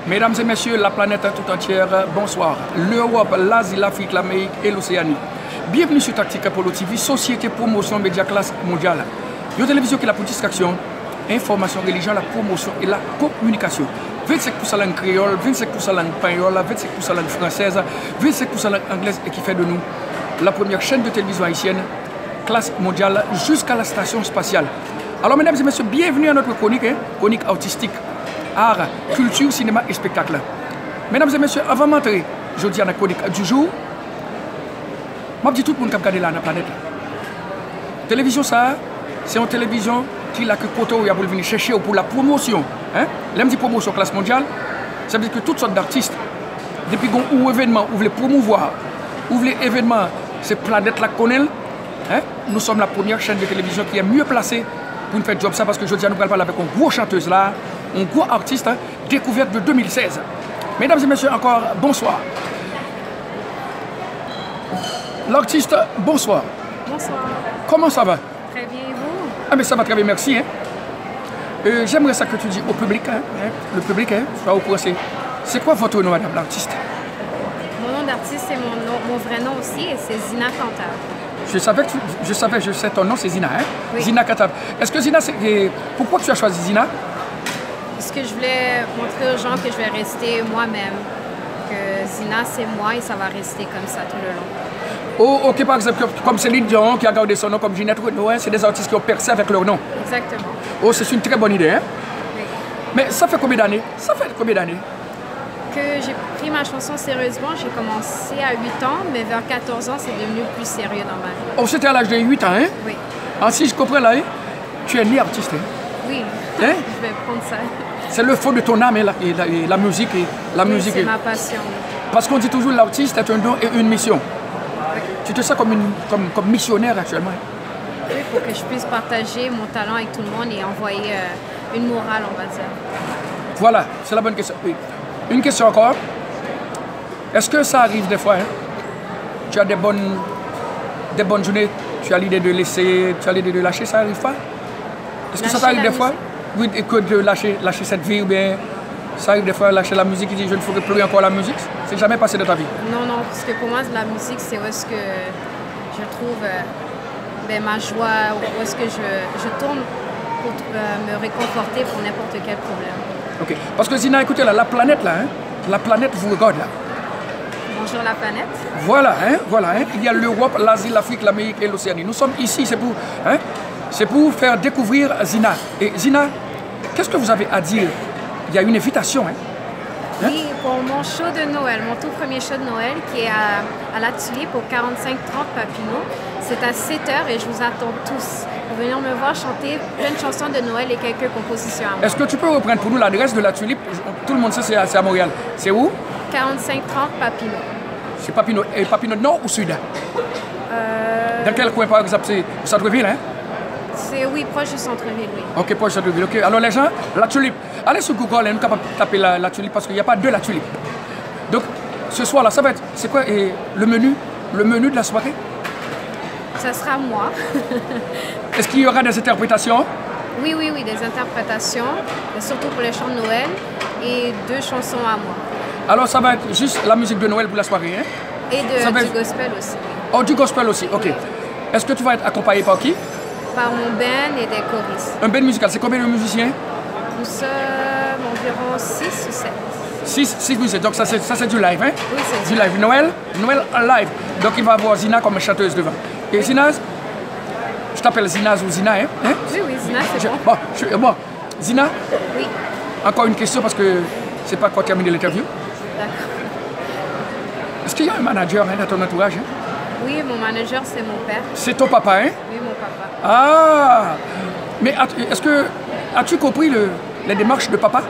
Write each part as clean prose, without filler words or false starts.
Mesdames et messieurs, la planète tout entière, bonsoir. L'Europe, l'Asie, l'Afrique, l'Amérique et l'Océanie. Bienvenue sur Tactique Apollo TV, société promotion média classe mondiale. Une télévision qui est la pour distraction, information, religion, la promotion et la communication. 25% langue créole, 25% langue espagnole, 25% langue française, 25% langue anglaise et qui fait de nous la première chaîne de télévision haïtienne, classe mondiale, jusqu'à la station spatiale. Alors mesdames et messieurs, bienvenue à notre chronique, chronique artistique, art, culture, cinéma et spectacle. Mesdames et messieurs, avant d'entrer, je dis à la chronique du jour, je dis tout le monde qui a regardé là, dans la planète. Télévision, ça, c'est une télévision qui a que côté où il y a pour venir chercher pour la promotion. L'aime dit promotion classe mondiale, ça veut dire que toutes sortes d'artistes, depuis qu'on ouvre événement, ouvre les promouvoir, ouvre les événements, c'est planète la connaît. Nous sommes la première chaîne de télévision qui est mieux placée pour nous faire job ça parce que je dis à nous parler avec une grosse chanteuse là, un gros artiste, découverte de 2016. Mesdames et messieurs, encore bonsoir. L'artiste, bonsoir. Bonsoir. Comment ça va? Très bien, et vous? Ah mais ça va très bien, merci. J'aimerais ça que tu dis au public, le public, soit au courant, c'est quoi votre nom, madame l'artiste? Mon nom d'artiste, c'est mon vrai nom aussi, et c'est Zina Kantab. Je sais ton nom, c'est Zina, Oui. Zina Kantab. Est-ce que Zina, pourquoi tu as choisi Zina? Parce que je voulais montrer aux gens que je vais rester moi-même. Que Zina, c'est moi et ça va rester comme ça tout le long. Oh, ok, par exemple, comme Céline Dion qui a gardé son nom, comme Ginette Renaud, c'est des artistes qui ont percé avec leur nom. Exactement. Oh, c'est une très bonne idée, Oui. Mais ça fait combien d'années? Ça fait combien d'années? Que j'ai pris ma chanson sérieusement, j'ai commencé à 8 ans, mais vers 14 ans, c'est devenu plus sérieux dans ma vie. Oh, c'était à l'âge de 8 ans, Oui. Ah, si je comprends là, tu es né artiste, Oui. Je vais prendre ça. C'est le fond de ton âme, la musique. La Oui, musique c'est ma passion. Parce qu'on dit toujours l'artiste est un don et une mission. Oui. Tu te sens comme missionnaire actuellement. Oui, pour que je puisse partager mon talent avec tout le monde et envoyer une morale, on va dire. Voilà, c'est la bonne question. Oui. Une question encore. Est-ce que ça arrive des fois, tu as des bonnes journées, tu as l'idée de laisser, tu as l'idée de lâcher, ça arrive pas? Est-ce que ça t'arrive des fois? Oui, que de lâcher cette vie ou bien ça arrive des fois lâcher la musique et dire je ne ferai plus encore la musique? C'est jamais passé de ta vie? Non, non, parce que pour moi, la musique, c'est où est-ce que je trouve ma joie, où est-ce que je tourne pour me réconforter pour n'importe quel problème. Ok. Parce que Zina, écoutez, là, la planète, la planète vous regarde là. Bonjour la planète. Voilà, il y a l'Europe, l'Asie, l'Afrique, l'Amérique et l'Océanie. Nous sommes ici, c'est pour faire découvrir Zina. Et Zina, qu'est-ce que vous avez à dire? Il y a une invitation, Oui, pour mon show de Noël, mon tout premier show de Noël qui est à la Tulipe au 45-30 Papineau. C'est à 7h et je vous attends tous pour venir me voir chanter plein de chansons de Noël et quelques compositions à moi. Est-ce que tu peux reprendre pour nous l'adresse de la Tulipe? Tout le monde sait c'est à Montréal. C'est où? 45-30 Papineau. C'est Papineau. Et Papineau nord ou sud? Dans quel coin par exemple? C'est au centre-ville, Oui, proche du centre-ville, oui. Ok, proche du centre-ville. Ok, alors les gens, la Tulipe. Allez sur Google, nous sommes capables de taper la Tulipe parce qu'il n'y a pas de la Tulipe. Donc, ce soir-là, ça va être, c'est quoi le menu de la soirée? Ça sera moi. Est-ce qu'il y aura des interprétations? Oui, des interprétations, surtout pour les chants de Noël et 2 chansons à moi. Alors, ça va être juste la musique de Noël pour la soirée, Et du gospel aussi. Oh, du gospel aussi, ok. Est-ce que tu vas être accompagné par qui? Par mon band et des choristes. Un band musical, c'est combien de musiciens? Nous sommes environ 6 ou 7. 6 musiciens, donc ça c'est du live, Oui, c'est du live. Noël en live. Donc il va avoir Zina comme chanteuse devant. Et Zina, je t'appelle Zinaz ou Zina, Oui, Zina, c'est bon. Bon, Zina, Oui, encore une question parce que c'est pas encore terminé l'interview. d'accord. Est-ce qu'il y a un manager dans ton entourage? Oui, mon manager, c'est mon père. C'est ton papa, Oui, mon papa. Ah! Mais as-tu compris les démarches de papa?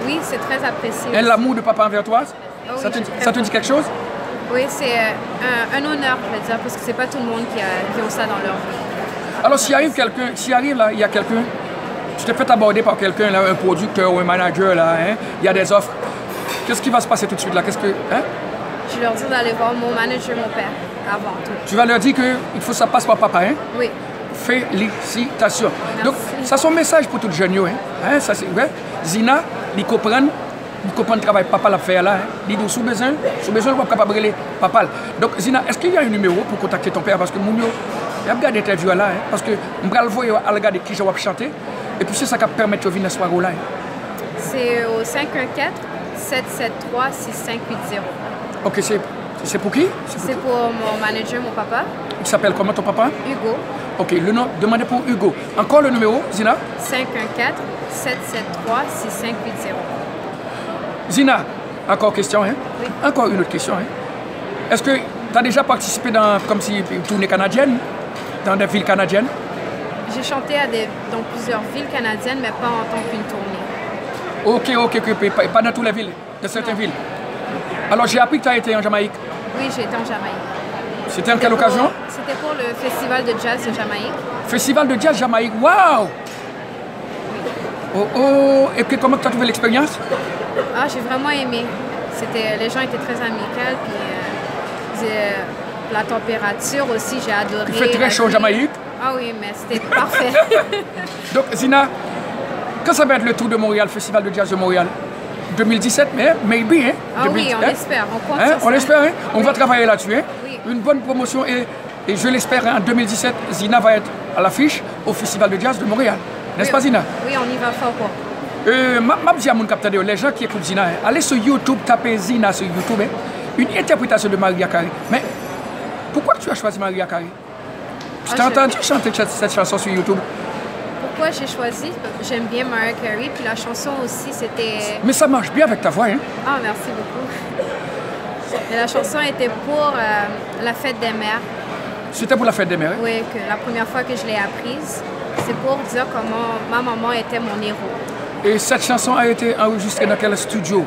Oui, c'est très apprécié. Et l'amour de papa envers toi? Oh, oui, Ça te dit quelque chose? Oui, c'est un honneur, je veux dire, parce que c'est pas tout le monde qui a ça dans leur vie. Alors s'il arrive là, il y a quelqu'un, tu te fais aborder par quelqu'un, là, un producteur ou un manager, là, il y a des offres. Qu'est-ce qui va se passer tout de suite là? Je leur dis d'aller voir mon manager, mon père, avant tout. Tu vas leur dire qu'il faut que ça passe par papa, Oui. Félicitations. Merci. Donc, ça c'est un message pour tout le jeune, ça c'est vrai. Zina, ils comprennent Vous comprenez le travail que papa l'a fait là. Il dit sous besoin, vous êtes capable de papa. Donc, Zina, est-ce qu'il y a un numéro pour contacter ton père? Parce que mon il a regardé l'interview là. Parce que je vais le voir à regarder qui je vais chanter. Et puis, c'est ça qui permet de venir à ce soir là. C'est au 514-773-6580. Ok, c'est pour qui? C'est pour mon manager, mon papa. Il s'appelle comment ton papa? Hugo. Ok, le nom, demandez pour Hugo. Encore le numéro, Zina? 514-773-6580. Zina, encore question, hein? Oui. Encore une autre question, hein? Est-ce que tu as déjà participé dans, comme si, une tournée canadienne, dans des villes canadiennes? J'ai chanté dans plusieurs villes canadiennes, mais pas en tant qu'une tournée. Ok, pas dans toutes les villes, de certaines villes. Alors j'ai appris que tu as été en Jamaïque. Oui, j'ai été en Jamaïque. C'était en quelle occasion? C'était pour le festival de jazz de Jamaïque. Festival de jazz Jamaïque, waouh! Et puis comment tu as trouvé l'expérience? Ah, j'ai vraiment aimé. Les gens étaient très amicaux, puis la température aussi, j'ai adoré. Il fait très chaud en Jamaïque? Ah oui, mais c'était parfait. Donc Zina, quand ça va être le tour de Montréal, Festival de jazz de Montréal? 2017, mais maybe, hein? Ah oui, on l'espère, on compte sur ça. On l'espère, hein? On va travailler là-dessus, hein? Oui. Une bonne promotion et je l'espère, hein, en 2017, Zina va être à l'affiche au Festival de jazz de Montréal. N'est-ce pas, Zina? Oui, on y va fort. Je dis à mon capteur, les gens qui écoutent Zina, hein, allez sur YouTube, tapez Zina sur YouTube, hein, une interprétation de Mariah Carey. Mais pourquoi tu as choisi Mariah Carey? Tu t'es entendu chanter cette chanson sur YouTube? Pourquoi j'ai choisi? J'aime bien Mariah Carey, puis la chanson aussi, c'était... Mais ça marche bien avec ta voix, hein? Ah, merci beaucoup. Et la chanson était pour la fête des mères. C'était pour la fête des mères? Hein? Oui, que la première fois que je l'ai apprise, c'est pour dire comment ma maman était mon héros. Et cette chanson a été enregistrée dans quel studio?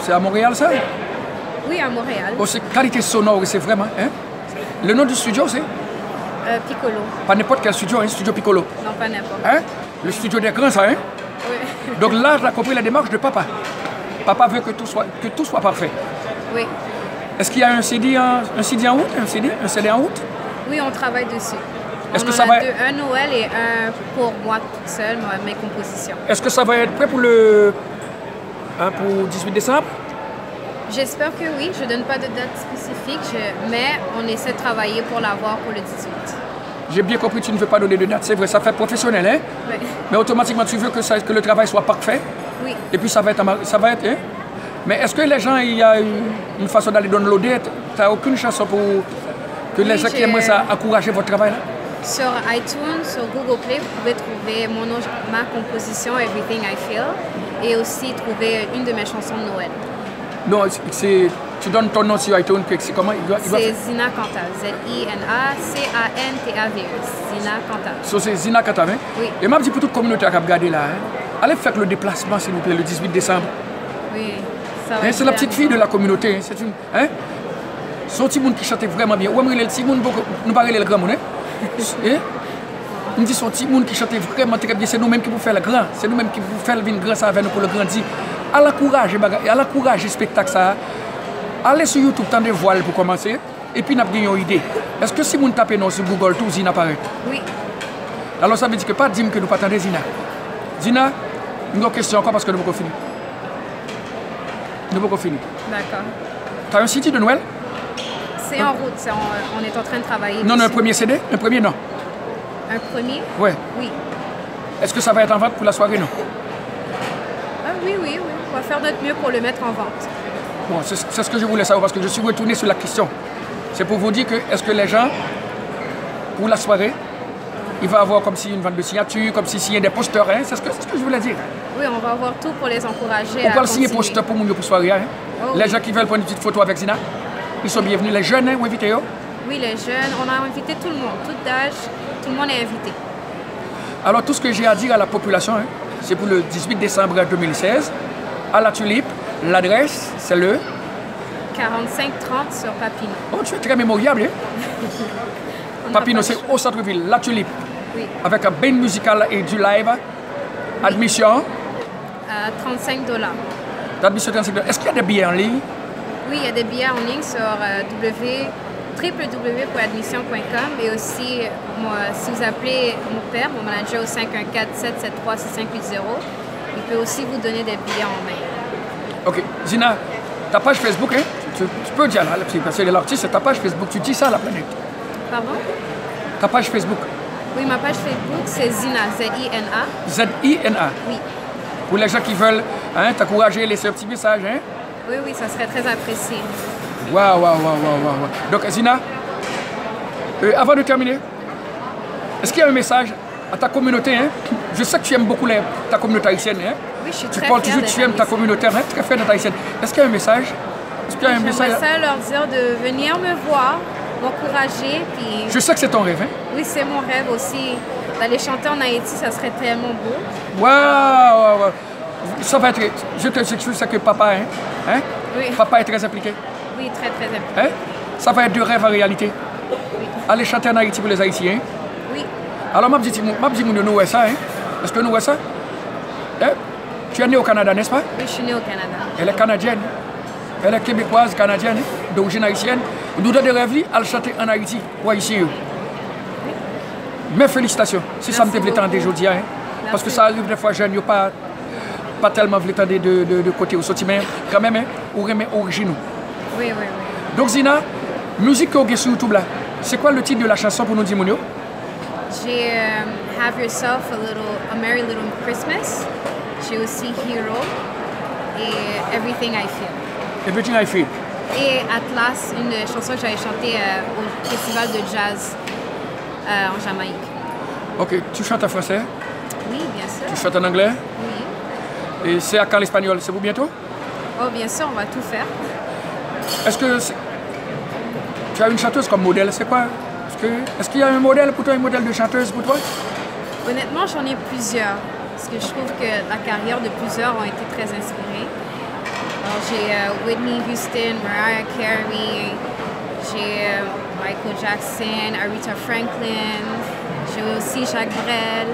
C'est à Montréal, ça? Oui, à Montréal. Oh, c'est qualité sonore, c'est vraiment, hein? Le nom du studio, c'est? Piccolo. Pas n'importe quel studio, hein? Studio Piccolo. Non, pas n'importe. Hein? Le studio des grands, ça, hein? Oui. Donc là, tu as compris la démarche de papa. Papa veut que tout soit parfait. Oui. Est-ce qu'il y a un CD en route? Un CD en route? Oui, on travaille dessus. Est-ce que on ça en va a deux, un Noël et un pour moi toute seule, mes compositions. Est-ce que ça va être prêt pour pour 18 décembre? J'espère que oui. Je ne donne pas de date spécifique, mais on essaie de travailler pour l'avoir pour le 18. J'ai bien compris que tu ne veux pas donner de date. C'est vrai, ça fait professionnel, hein? Oui. Mais automatiquement, tu veux que le travail soit parfait. Oui. Et puis ça va être, hein? Mais est-ce que les gens, il y a une façon d'aller downloader? Tu n'as aucune chanson pour que les gens qui aimeraient ça encourager votre travail là? Sur iTunes, sur Google Play, vous pouvez trouver ma composition Everything I Feel et aussi trouver une de mes chansons de Noël. Non, tu donnes ton nom sur iTunes, c'est comment? C'est Zina Canta, Z-I-N-A-C-A-N-T-A-V-E, Zina Canta. So, c'est Zina Canta, hein? Oui. Et m'a dit pour toute communauté à regarder là, hein? Allez faire le déplacement, s'il vous plaît, le 18 décembre. Oui, ça va Hein, être c'est la bien. petite fille de la communauté, hein? C'est une... Hein? Son petit monde qui chantait vraiment bien. Ouais, le petit monde, nous parlons le grand monde, hein? Hein? On dit son petit monde qui chantait vraiment très bien. C'est nous-mêmes qui vous faire le grand. C'est nous-mêmes qui vous faire le grand, ça avec nous pour le grandir. À l'encourager le spectacle ça. Allez sur YouTube, tendez voile pour commencer. Et puis, nous avons une idée. Est-ce que si vous tapez non sur Google, tout Zina apparaît? Oui. Alors, ça veut dire que pas dire que nous pas attendre Zina. Zina, une autre question encore parce que nous avons fini. Nous avons fini. D'accord. Tu as un CD de Noël? C'est en route, on est en train de travailler. Non, dessus. un premier CD? Un premier, non. Un premier? Ouais. Oui. Est-ce que ça va être en vente pour la soirée, non? Ah, oui. On va faire notre mieux pour le mettre en vente. Bon, c'est ce que je voulais savoir parce que je suis retourné sur la question. C'est pour vous dire que est-ce que les gens, pour la soirée, il va y avoir comme si une vente de signature, comme s'il y a des posters, hein? C'est ce que je voulais dire. Oui, on va avoir tout pour les encourager On à va signer continuer. poster pour la soirée. Hein? Oh, Les oui. gens qui veulent prendre une petite photo avec Zina, ils sont bienvenus. Les jeunes, hein, vous invitez eux. Oui, les jeunes, on a invité tout le monde, tout d'âge, tout le monde est invité. Alors tout ce que j'ai à dire à la population, hein, c'est pour le 18 décembre 2016, à la Tulipe. L'adresse, c'est le... 45-30 sur Papineau. Oh, tu es très mémoriable, hein? On n'a Papineau, pas c'est le choix. au centre-ville, la Tulipe. Oui, Avec un bain musical et du live. Admission. à 35 $. D'admission 35 $. Est-ce qu'il y a des billets en ligne? Oui, il y a des billets en ligne sur www.admission.com et aussi, si vous appelez mon père, mon manager au 514-773-6580, il peut aussi vous donner des billets en main. Ok, Zina, ta page Facebook, hein, tu peux dire là, parce que l'artiste, ta page Facebook, tu dis ça à la planète. Pardon? Ta page Facebook. Oui, ma page Facebook, c'est Zina, Z-I-N-A. Z-I-N-A. Oui. Pour les gens qui veulent t'encourager, laisser un petit message. Hein? Oui, oui, ça serait très apprécié. Waouh, waouh, waouh, waouh. Donc, Zina, avant de terminer, est-ce qu'il y a un message à ta communauté? Hein? Je sais que tu aimes beaucoup ta communauté haïtienne. Hein? Oui, je suis tu très parles fière toujours, tu aimes ta communauté, hein? Très fière de ta haïtienne. Est-ce qu'il y a un message? J'aimerais ça leur dire de venir me voir, m'encourager. Puis... Je sais que c'est ton rêve. Hein? Oui, c'est mon rêve aussi. D'aller chanter en Haïti, ça serait tellement beau. Waouh! Wow. Ça va être... Je te sais que papa, hein? Oui. Papa est très impliqué. Oui, très, très impliqué. Hein? Ça va être de rêve en réalité. Oui. Aller chanter en Haïti pour les Haïtiens. Oui. Alors, je dis, nous voyons ça. Hein? Est-ce que nous voyons ça? Hein? Tu es née au Canada, n'est-ce pas? Oui, je suis née au Canada. Elle est canadienne. Elle est québécoise, canadienne, d'origine haïtienne. Nous avons des rêves à chanter en Haïti, pour Haïti. Oui. Mes félicitations. Si ça me fait tendre aujourd'hui. Hein? Parce que ça arrive des fois, jeunes, pas tellement voulu tendre de côté au sortiment. Quand même, hein? Ou originaux. Oui, oui, oui. Donc, Zina, musique que vous avez sur YouTube là, c'est quoi le titre de la chanson pour nous dire, Mounio? J'ai Have Yourself a Merry Little Christmas. J'ai aussi Hero et Everything I Feel. Everything I Feel. Et Atlas, une chanson que j'avais chantée au festival de jazz en Jamaïque. Ok, tu chantes en français? Oui, bien sûr. Tu chantes en anglais? Oui. Et c'est à quand l'espagnol? C'est pour bientôt? Oh, bien sûr, on va tout faire. Est-ce que tu as une chanteuse comme modèle? C'est quoi? Est-ce qu'il y a un modèle pour toi, un modèle de chanteuse pour toi? Honnêtement, j'en ai plusieurs. Parce que je trouve que la carrière de plusieurs ont été très inspirées. Alors, j'ai Whitney Houston, Mariah Carey, j'ai Michael Jackson, Aretha Franklin, j'ai aussi Jacques Brel.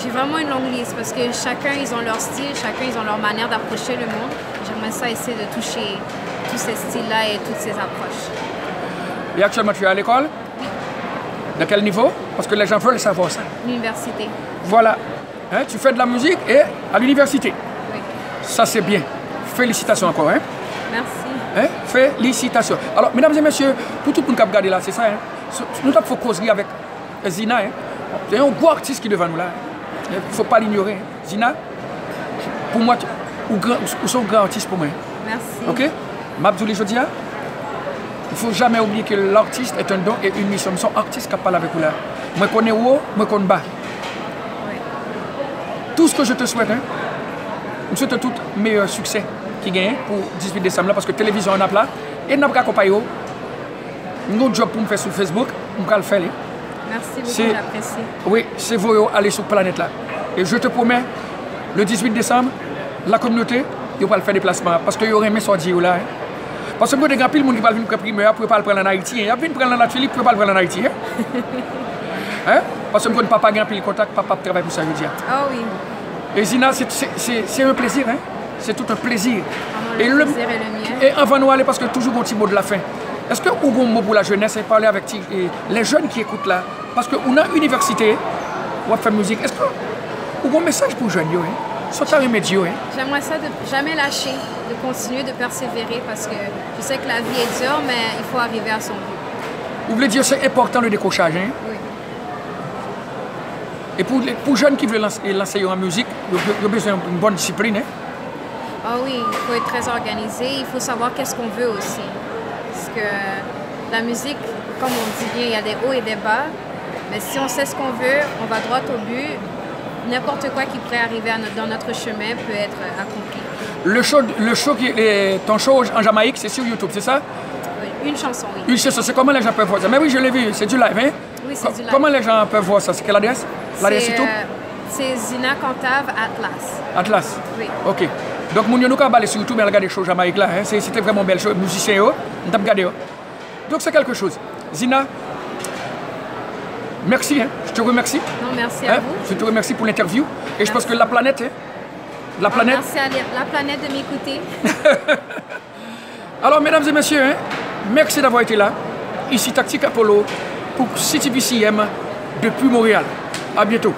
J'ai vraiment une longue liste parce que chacun, ils ont leur style, chacun, ils ont leur manière d'approcher le monde. J'aimerais ça essayer de toucher tous ces styles-là et toutes ces approches. Et actuellement, tu es à l'école? Oui. De quel niveau? Parce que les gens veulent savoir ça. L'université. Voilà. Hein, tu fais de la musique et à l'université. Oui. Ça, c'est bien. Félicitations encore. Hein? Merci. Hein? Félicitations. Alors, mesdames et messieurs, pour tout le monde qui a regardé là, c'est ça. Hein? Nous avons fait causerie avec Zina. Hein? C'est un gros artiste qui est devant nous là. Il ne faut pas l'ignorer. Hein? Zina, pour moi, vous êtes un grand artiste pour moi. Merci. Ok? Mabdouli Jodia, il ne faut jamais oublier que l'artiste est un don et une mission. Nous sommes artistes qui parlent avec vous là. Moi, je connais haut, moi, je connais bas. Oui. Tout ce que je te souhaite, hein, je souhaite tout meilleur succès qui gagne pour 18 décembre là, parce que la télévision on a là et nous avons accompagné. Nous job pour me faire sur Facebook, nous allons le faire. Merci beaucoup, j'apprécie. Oui, c'est vous aller sur la planète là. Et je te promets, le 18 décembre, la communauté, ils vont faire des placements parce qu'il y aurait aimé sortir là. Hein. Parce que il y a des gens qui vont venir primeur pour pas le prendre en Haïti. Il y a des gens qui prendre la Tulipe pour pas le prendre en Haïti. Hein? Parce que papa a pris le contact, papa travaille pour ça, je dis. Oh oui. Et Zina, c'est un plaisir, hein? C'est tout un plaisir. Et le plaisir est le mien. Et avant de nous aller, parce que toujours un petit mot de la fin, est-ce que vous avez un mot pour la jeunesse et parler avec les jeunes qui écoutent là? Parce qu'on a une université, on fait musique. Est-ce que vous avez un message pour les jeunes? Soit à remédier. J'aimerais ça de jamais lâcher, de continuer, de persévérer parce que je sais que la vie est dure, mais il faut arriver à son but. Vous voulez dire que c'est important le décrochage, hein? Oui. Et pour les jeunes qui veulent lancer en musique, ils ont besoin d'une bonne discipline. Hein? Ah oui, il faut être très organisé, il faut savoir qu'est-ce qu'on veut aussi. Parce que la musique, comme on dit bien, il y a des hauts et des bas. Mais si on sait ce qu'on veut, on va droit au but. N'importe quoi qui pourrait arriver dans notre chemin peut être accompli. Ton show en Jamaïque, c'est sur YouTube, c'est ça? Oui, une chanson, oui. Une chanson, c'est comment les gens peuvent voir ça? Mais oui, je l'ai vu, c'est du live, hein? Oui, c'est du live. Comment les gens peuvent voir ça? C'est quelle adresse? L'adresse YouTube? C'est Zina Cantave Atlas. Atlas? Oui. Ok. Donc, nous avons aller sur YouTube et regarder les shows Jamaïque là. Hein? C'était vraiment belle chose. Musiciens, nous avons regardé. Donc, c'est quelque chose. Zina, merci, hein? Je te remercie. Non, merci à vous. Je te remercie pour l'interview. Et je pense que la planète, hein? La planète. Merci à la planète de m'écouter. Alors, mesdames et messieurs, hein, merci d'avoir été là. Ici Tactique Apollo pour CTVCM depuis Montréal. À bientôt.